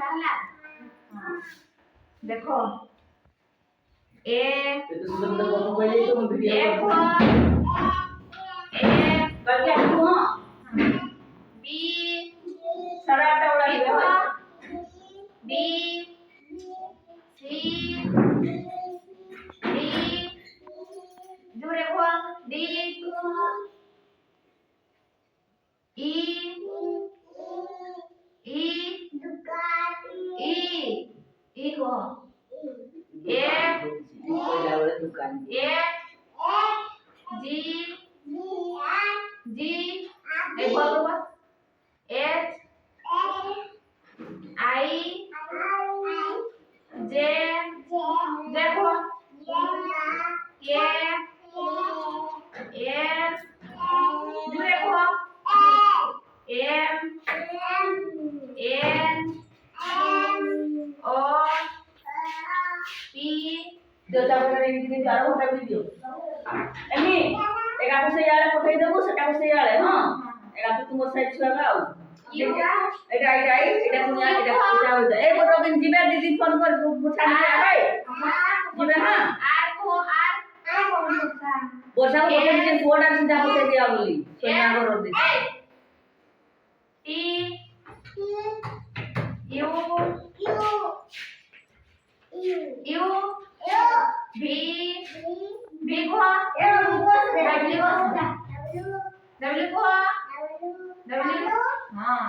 ହେଲା देखो ए तो सुंदर सुंदर गप कहले तो हम वीडियो ए करके आखु हां बी सारा आटा उड़ा दिया बी सी डी जो देखो डी ई ई ई को एफ दुकान जी जी देखो तो एच आई जे देखो के एल जो देखो एम एन ओ पी जो तापर इंग्लिश जारो होता वीडियो एमी एका को से याले पठै देबो सेटा को से याले हां एका तो तुम साइड छुआ गाओ एटा कुनिया एटा हो जाए ए बोरो बिन जीबे दीदी फोन कर बुठान के आबै जीबे हां आर को बोसा को बोले जे फोड़ा सीधा होते दिया बोली सोना करो दे टी यू यू भी को डब्ल्यू को डब्ल्यू हाँ